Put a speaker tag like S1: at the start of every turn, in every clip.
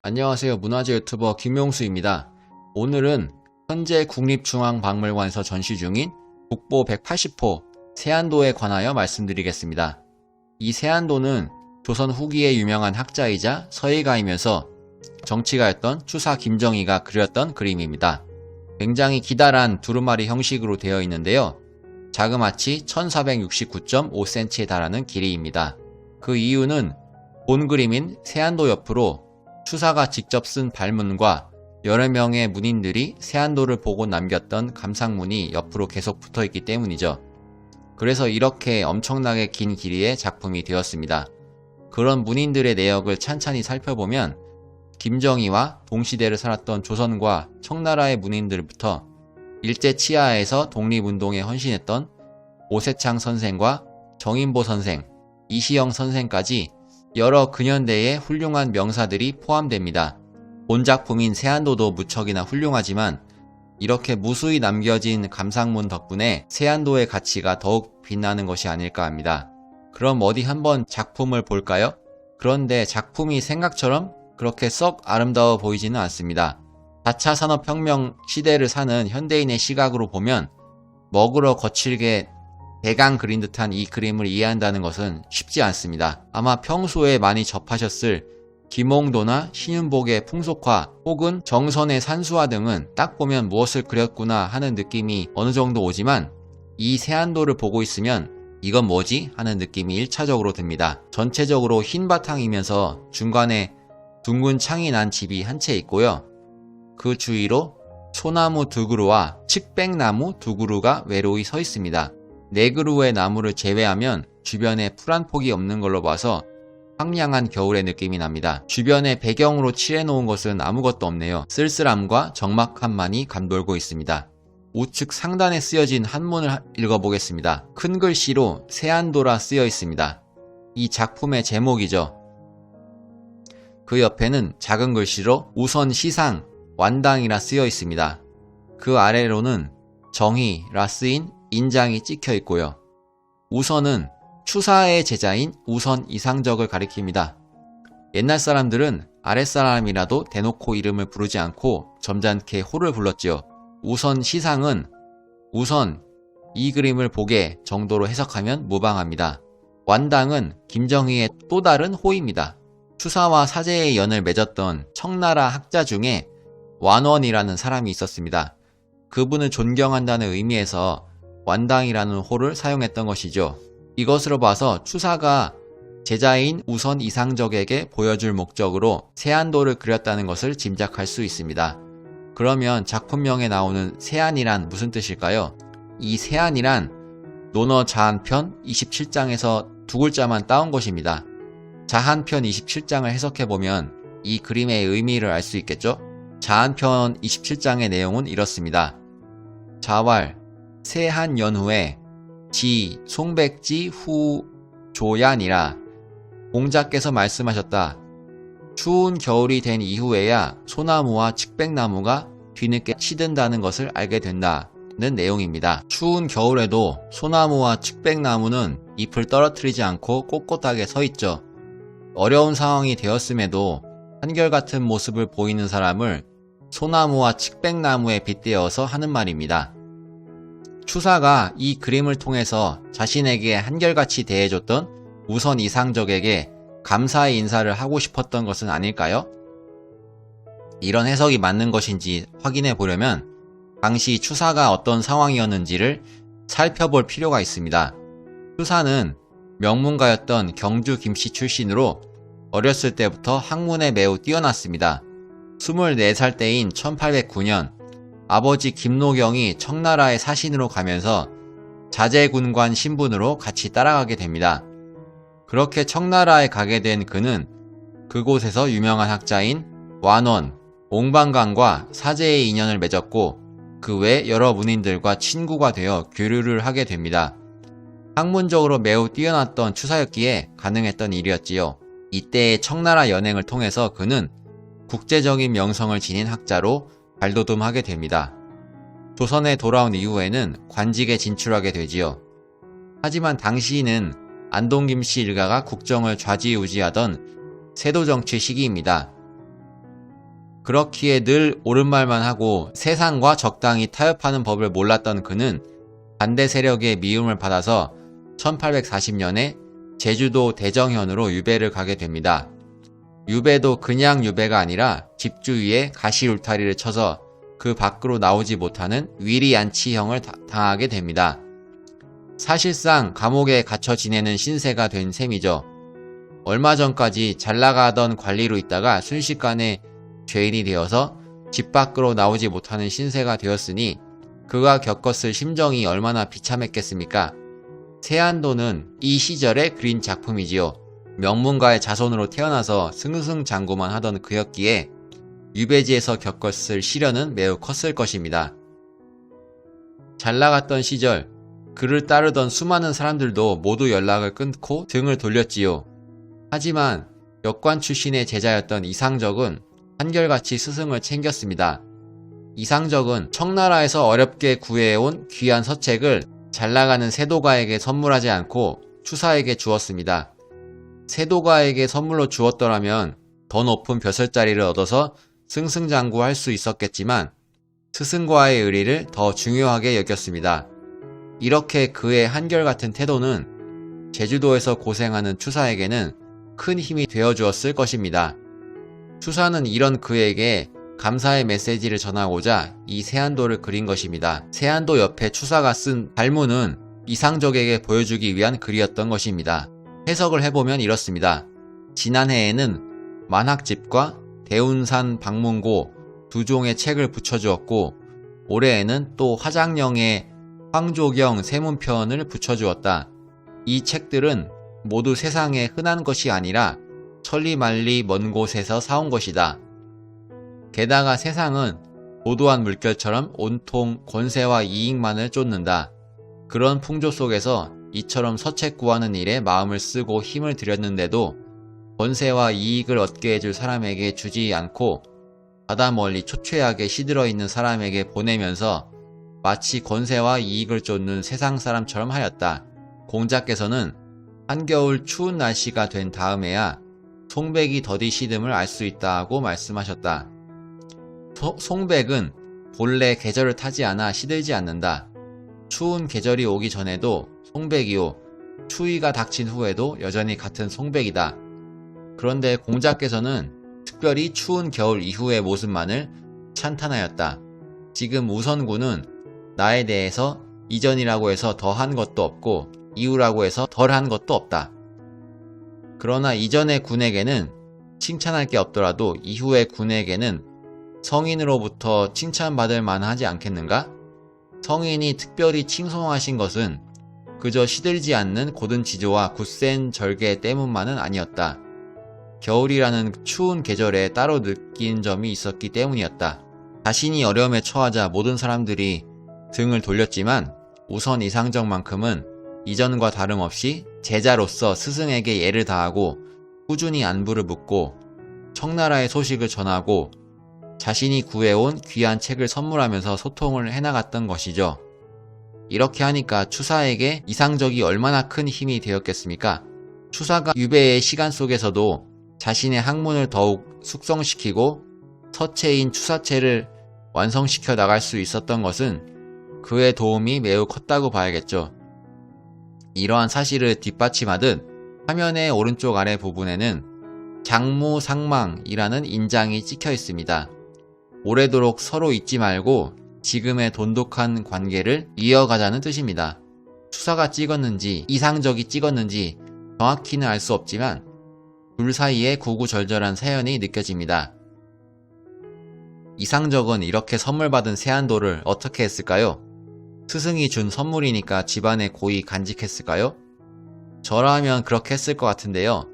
S1: 안녕하세요. 문화재 유튜버 김용수입니다. 오늘은 현재 국립중앙박물관에서 전시 중인 국보 180호 세안도에 관하여 말씀드리겠습니다. 이 세안도는 조선 후기에 유명한 학자이자 서예가이면서 정치가였던 추사 김정희가 그렸던 그림입니다. 굉장히 기다란 두루마리 형식으로 되어 있는데요. 자그마치 1469.5cm에 달하는 길이입니다. 그 이유는 본 그림인 세안도 옆으로 추사가 직접 쓴 발문과 여러 명의 문인들이 세안도를 보고 남겼던 감상문이 옆으로 계속 붙어있기 때문이죠. 그래서 이렇게 엄청나게 긴 길이의 작품이 되었습니다. 그런 문인들의 내역을 찬찬히 살펴보면 김정희와 동시대를 살았던 조선과 청나라의 문인들부터 일제 치하에서 독립운동에 헌신했던 오세창 선생과 정인보 선생, 이시영 선생까지 여러 근현대의 훌륭한 명사들이 포함됩니다. 본 작품인 세안도도 무척이나 훌륭하지만 이렇게 무수히 남겨진 감상문 덕분에 세안도의 가치가 더욱 빛나는 것이 아닐까 합니다. 그럼 어디 한번 작품을 볼까요? 그런데 작품이 생각처럼 그렇게 썩 아름다워 보이지는 않습니다. 4차 산업혁명 시대를 사는 현대인의 시각으로 보면 먹으러 거칠게 대강 그린 듯한 이 그림을 이해한다는 것은 쉽지 않습니다. 아마 평소에 많이 접하셨을 김홍도나 신윤복의 풍속화 혹은 정선의 산수화 등은 딱 보면 무엇을 그렸구나 하는 느낌이 어느 정도 오지만 이 세안도를 보고 있으면 이건 뭐지? 하는 느낌이 1차적으로 듭니다. 전체적으로 흰 바탕이면서 중간에 둥근 창이 난 집이 한 채 있고요. 그 주위로 소나무 두 그루와 칡백나무 두 그루가 외로이 서 있습니다. 네 그루의 나무를 제외하면 주변에 풀 한 폭이 없는 걸로 봐서 황량한 겨울의 느낌이 납니다. 주변에 배경으로 칠해놓은 것은 아무것도 없네요. 쓸쓸함과 적막함만이 감돌고 있습니다. 우측 상단에 쓰여진 한문을 읽어보겠습니다. 큰 글씨로 세안도라 쓰여 있습니다. 이 작품의 제목이죠. 그 옆에는 작은 글씨로 우선 시상, 완당이라 쓰여 있습니다. 그 아래로는 정희라 쓰인 인장이 찍혀 있고요. 우선은 추사의 제자인 우선 이상적을 가리킵니다. 옛날 사람들은 아랫사람이라도 대놓고 이름을 부르지 않고 점잖게 호를 불렀지요. 우선 시상은 우선 이 그림을 보게 정도로 해석하면 무방합니다. 완당은 김정희의 또 다른 호입니다. 추사와 사제의 연을 맺었던 청나라 학자 중에 완원이라는 사람이 있었습니다. 그분을 존경한다는 의미에서 완당이라는 호를 사용했던 것이죠. 이것으로 봐서 추사가 제자인 우선 이상적에게 보여줄 목적으로 세안도를 그렸다는 것을 짐작할 수 있습니다. 그러면 작품명에 나오는 세안이란 무슨 뜻일까요? 이 세안이란 논어 자한편 27장에서 두 글자만 따온 것입니다. 자한편 27장을 해석해보면 이 그림의 의미를 알 수 있겠죠? 자한편 27장의 내용은 이렇습니다. 자왈 세한연후에 지 송백지 후 조야니라. 공자께서 말씀하셨다. 추운 겨울이 된 이후에야 소나무와 칡백나무가 뒤늦게 시든다는 것을 알게 된다는 내용입니다. 추운 겨울에도 소나무와 칡백나무는 잎을 떨어뜨리지 않고 꼿꼿하게 서 있죠. 어려운 상황이 되었음에도 한결같은 모습을 보이는 사람을 소나무와 칡백나무에 빗대어서 하는 말입니다. 추사가 이 그림을 통해서 자신에게 한결같이 대해줬던 우선 이상적에게 감사의 인사를 하고 싶었던 것은 아닐까요? 이런 해석이 맞는 것인지 확인해 보려면 당시 추사가 어떤 상황이었는지를 살펴볼 필요가 있습니다. 추사는 명문가였던 경주 김씨 출신으로 어렸을 때부터 학문에 매우 뛰어났습니다. 24살 때인 1809년 아버지 김노경이 청나라의 사신으로 가면서 자제군관 신분으로 같이 따라가게 됩니다. 그렇게 청나라에 가게 된 그는 그곳에서 유명한 학자인 완원, 옹방강과 사제의 인연을 맺었고 그 외 여러 문인들과 친구가 되어 교류를 하게 됩니다. 학문적으로 매우 뛰어났던 추사였기에 가능했던 일이었지요. 이때의 청나라 연행을 통해서 그는 국제적인 명성을 지닌 학자로 발돋움하게 됩니다. 조선에 돌아온 이후에는 관직에 진출하게 되지요. 하지만 당시는 안동 김씨 일가가 국정을 좌지우지하던 세도정치 시기입니다. 그렇기에 늘 옳은 말만 하고 세상과 적당히 타협하는 법을 몰랐던 그는 반대 세력의 미움을 받아서 1840년에 제주도 대정현으로 유배를 가게 됩니다. 유배도 그냥 유배가 아니라 집주위에 가시 울타리를 쳐서 그 밖으로 나오지 못하는 위리안치형을 당하게 됩니다. 사실상 감옥에 갇혀 지내는 신세가 된 셈이죠. 얼마 전까지 잘 나가던 관리로 있다가 순식간에 죄인이 되어서 집 밖으로 나오지 못하는 신세가 되었으니 그가 겪었을 심정이 얼마나 비참했겠습니까? 세안도는 이 시절에 그린 작품이지요. 명문가의 자손으로 태어나서 승승장구만 하던 그였기에 유배지에서 겪었을 시련은 매우 컸을 것입니다. 잘 나갔던 시절 그를 따르던 수많은 사람들도 모두 연락을 끊고 등을 돌렸지요. 하지만 역관 출신의 제자였던 이상적은 한결같이 스승을 챙겼습니다. 이상적은 청나라에서 어렵게 구해온 귀한 서책을 잘 나가는 세도가에게 선물하지 않고 추사에게 주었습니다. 세도가에게 선물로 주었더라면 더 높은 벼슬자리를 얻어서 승승장구할 수 있었겠지만 스승과의 의리를 더 중요하게 여겼습니다. 이렇게 그의 한결같은 태도는 제주도에서 고생하는 추사에게는 큰 힘이 되어주었을 것입니다. 추사는 이런 그에게 감사의 메시지를 전하고자 이 세안도를 그린 것입니다. 세안도 옆에 추사가 쓴 발문은 이상적에게 보여주기 위한 글이었던 것입니다. 해석을 해보면 이렇습니다. 지난해에는 만학집과 대운산 방문고 두 종의 책을 붙여주었고 올해에는 또 화장령의 황조경 세문편을 붙여주었다. 이 책들은 모두 세상에 흔한 것이 아니라 천리만리 먼 곳에서 사온 것이다. 게다가 세상은 고도한 물결처럼 온통 권세와 이익만을 쫓는다. 그런 풍조 속에서 이처럼 서책 구하는 일에 마음을 쓰고 힘을 들였는데도 권세와 이익을 얻게 해줄 사람에게 주지 않고 바다 멀리 초췌하게 시들어 있는 사람에게 보내면서 마치 권세와 이익을 쫓는 세상 사람처럼 하였다. 공자께서는 한겨울 추운 날씨가 된 다음에야 송백이 더디 시듦을 알 수 있다고 말씀하셨다. 송백은 본래 계절을 타지 않아 시들지 않는다. 추운 계절이 오기 전에도 송백이요, 추위가 닥친 후에도 여전히 같은 송백이다. 그런데 공자께서는 특별히 추운 겨울 이후의 모습만을 찬탄하였다. 지금 우선군은 나에 대해서 이전이라고 해서 더한 것도 없고 이후라고 해서 덜한 것도 없다. 그러나 이전의 군에게는 칭찬할 게 없더라도 이후의 군에게는 성인으로부터 칭찬받을 만하지 않겠는가? 성인이 특별히 칭송하신 것은 그저 시들지 않는 고든 지조와 굳센 절개 때문만은 아니었다. 겨울이라는 추운 계절에 따로 느낀 점이 있었기 때문이었다. 자신이 어려움에 처하자 모든 사람들이 등을 돌렸지만 우선 이상적만큼은 이전과 다름없이 제자로서 스승에게 예를 다하고 꾸준히 안부를 묻고 청나라의 소식을 전하고 자신이 구해온 귀한 책을 선물하면서 소통을 해나갔던 것이죠. 이렇게 하니까 추사에게 이상적이 얼마나 큰 힘이 되었겠습니까? 추사가 유배의 시간 속에서도 자신의 학문을 더욱 숙성시키고 서체인 추사체를 완성시켜 나갈 수 있었던 것은 그의 도움이 매우 컸다고 봐야겠죠. 이러한 사실을 뒷받침하듯 화면의 오른쪽 아래 부분에는 장무상망이라는 인장이 찍혀 있습니다. 오래도록 서로 잊지 말고 지금의 돈독한 관계를 이어가자는 뜻입니다. 추사가 찍었는지 이상적이 찍었는지 정확히는 알 수 없지만 둘 사이에 구구절절한 사연이 느껴집니다. 이상적은 이렇게 선물 받은 세안도를 어떻게 했을까요? 스승이 준 선물이니까 집안에 고이 간직했을까요? 저라면 그렇게 했을 것 같은데요.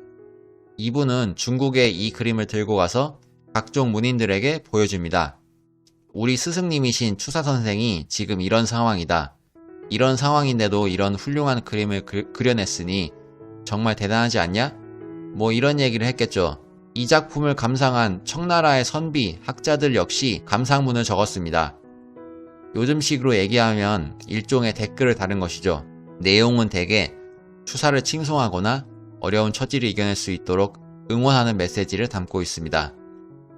S1: 이분은 중국에 이 그림을 들고 가서 각종 문인들에게 보여줍니다. 우리 스승님이신 추사 선생이 지금 이런 상황이다. 이런 상황인데도 이런 훌륭한 그림을 그려냈으니 정말 대단하지 않냐? 뭐 이런 얘기를 했겠죠. 이 작품을 감상한 청나라의 선비, 학자들 역시 감상문을 적었습니다. 요즘식으로 얘기하면 일종의 댓글을 다는 것이죠. 내용은 대개 추사를 칭송하거나 어려운 처지를 이겨낼 수 있도록 응원하는 메시지를 담고 있습니다.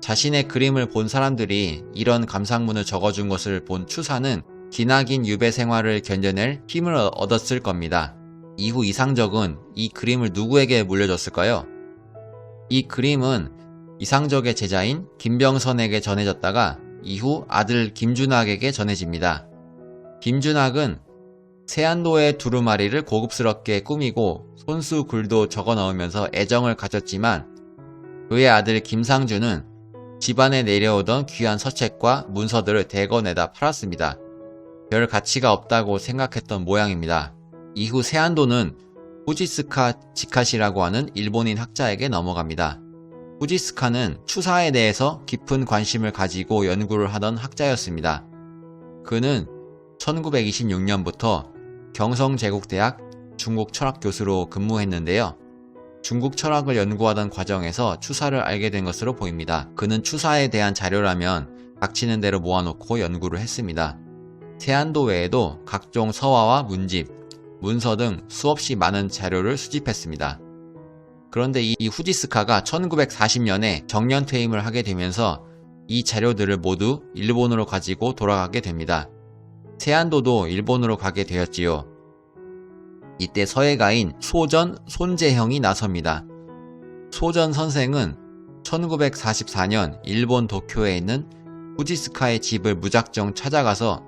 S1: 자신의 그림을 본 사람들이 이런 감상문을 적어준 것을 본 추사는 기나긴 유배 생활을 견뎌낼 힘을 얻었을 겁니다. 이후 이상적은 이 그림을 누구에게 물려줬을까요? 이 그림은 이상적의 제자인 김병선에게 전해졌다가 이후 아들 김준학에게 전해집니다. 김준학은 세안도의 두루마리를 고급스럽게 꾸미고 손수 글도 적어 넣으면서 애정을 가졌지만 그의 아들 김상준은 집안에 내려오던 귀한 서책과 문서들을 대거 내다 팔았습니다. 별 가치가 없다고 생각했던 모양입니다. 이후 세안도는 후지스카 지카시라고 하는 일본인 학자에게 넘어갑니다. 후지스카는 추사에 대해서 깊은 관심을 가지고 연구를 하던 학자였습니다. 그는 1926년부터 경성제국대학 중국 철학 교수로 근무했는데요. 중국 철학을 연구하던 과정에서 추사를 알게 된 것으로 보입니다. 그는 추사에 대한 자료라면 닥치는 대로 모아놓고 연구를 했습니다. 세안도 외에도 각종 서화와 문집, 문서 등 수없이 많은 자료를 수집했습니다. 그런데 이 후지스카가 1940년에 정년퇴임을 하게 되면서 이 자료들을 모두 일본으로 가지고 돌아가게 됩니다. 세안도도 일본으로 가게 되었지요. 이때 서예가인 소전 손재형이 나섭니다. 소전 선생은 1944년 일본 도쿄에 있는 후지스카의 집을 무작정 찾아가서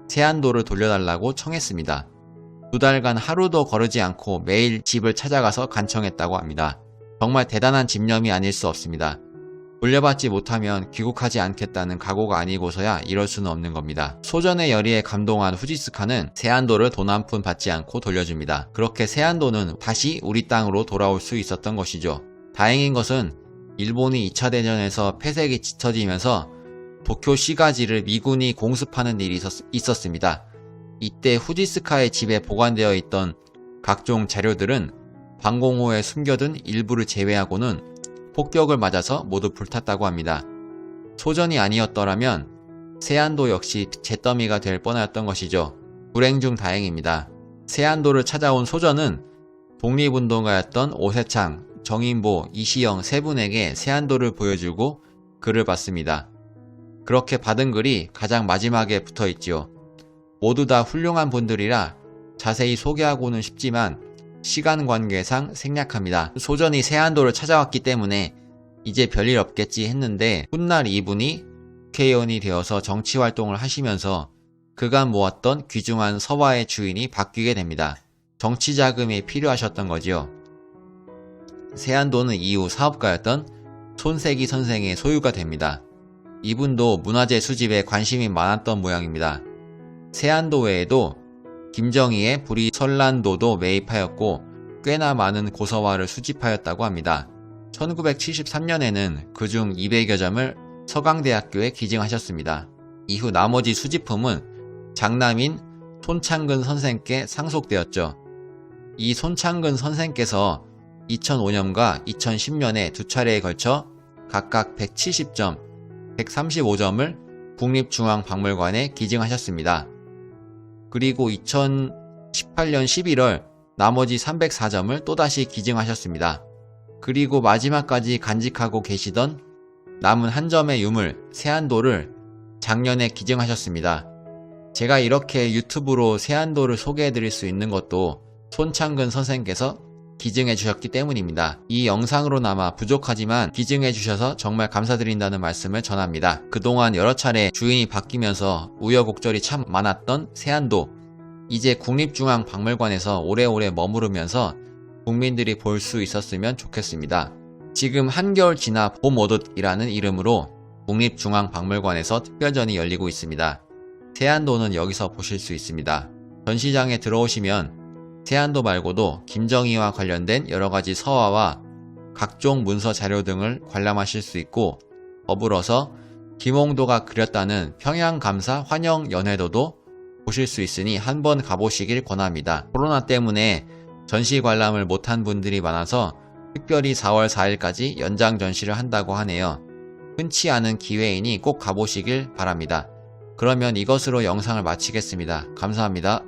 S1: 세안도를 돌려달라고 청했습니다. 2달간 하루도 거르지 않고 매일 집을 찾아가서 간청했다고 합니다. 정말 대단한 집념이 아닐 수 없습니다. 돌려받지 못하면 귀국하지 않겠다는 각오가 아니고서야 이럴 수는 없는 겁니다. 소전의 열의에 감동한 후지스카는 세안도를 돈 한 푼 받지 않고 돌려줍니다. 그렇게 세안도는 다시 우리 땅으로 돌아올 수 있었던 것이죠. 다행인 것은 일본이 2차 대전에서 폐색이 짙어지면서 도쿄 시가지를 미군이 공습하는 일이 있었습니다. 이때 후지스카의 집에 보관되어 있던 각종 자료들은 방공 후에 숨겨둔 일부를 제외하고는 폭격을 맞아서 모두 불탔다고 합니다. 소전이 아니었더라면 세안도 역시 잿더미가 될 뻔하였던 것이죠. 불행 중 다행입니다. 세안도를 찾아온 소전은 독립운동가였던 오세창, 정인보, 이시영 세 분에게 세안도를 보여주고 글을 받습니다. 그렇게 받은 글이 가장 마지막에 붙어있지요. 모두 다 훌륭한 분들이라 자세히 소개하고는 싶지만 시간 관계상 생략합니다. 소전이 세안도를 찾아왔기 때문에 이제 별일 없겠지 했는데 훗날 이분이 국회의원이 되어서 정치활동을 하시면서 그간 모았던 귀중한 서화의 주인이 바뀌게 됩니다. 정치자금이 필요하셨던 거지요. 세안도는 이후 사업가였던 손세기 선생의 소유가 됩니다. 이분도 문화재 수집에 관심이 많았던 모양입니다. 세안도 외에도 김정희의 불이설란도도 매입하였고 꽤나 많은 고서화를 수집하였다고 합니다. 1973년에는 그중 200여 점을 서강대학교에 기증하셨습니다. 이후 나머지 수집품은 장남인 손창근 선생께 상속되었죠. 이 손창근 선생께서 2005년과 2010년에 두 차례에 걸쳐 각각 170점, 135점을 국립중앙박물관에 기증하셨습니다. 그리고 2018년 11월 나머지 304점을 또다시 기증하셨습니다. 그리고 마지막까지 간직하고 계시던 남은 한 점의 유물 세안도를 작년에 기증하셨습니다. 제가 이렇게 유튜브로 세안도를 소개해드릴 수 있는 것도 손창근 선생께서 기증해 주셨기 때문입니다. 이 영상으로나마 부족하지만 기증해 주셔서 정말 감사드린다는 말씀을 전합니다. 그동안 여러 차례 주인이 바뀌면서 우여곡절이 참 많았던 세안도, 이제 국립중앙박물관에서 오래오래 머무르면서 국민들이 볼 수 있었으면 좋겠습니다. 지금 한겨울 지나 봄 오듯이라는 이름으로 국립중앙박물관에서 특별전이 열리고 있습니다. 세안도는 여기서 보실 수 있습니다. 전시장에 들어오시면 세안도 말고도 김정희와 관련된 여러가지 서화와 각종 문서 자료 등을 관람하실 수 있고, 더불어서 김홍도가 그렸다는 평양감사 환영연회도도 보실 수 있으니 한번 가보시길 권합니다. 코로나 때문에 전시 관람을 못한 분들이 많아서 특별히 4월 4일까지 연장 전시를 한다고 하네요. 흔치 않은 기회이니 꼭 가보시길 바랍니다. 그러면 이것으로 영상을 마치겠습니다. 감사합니다.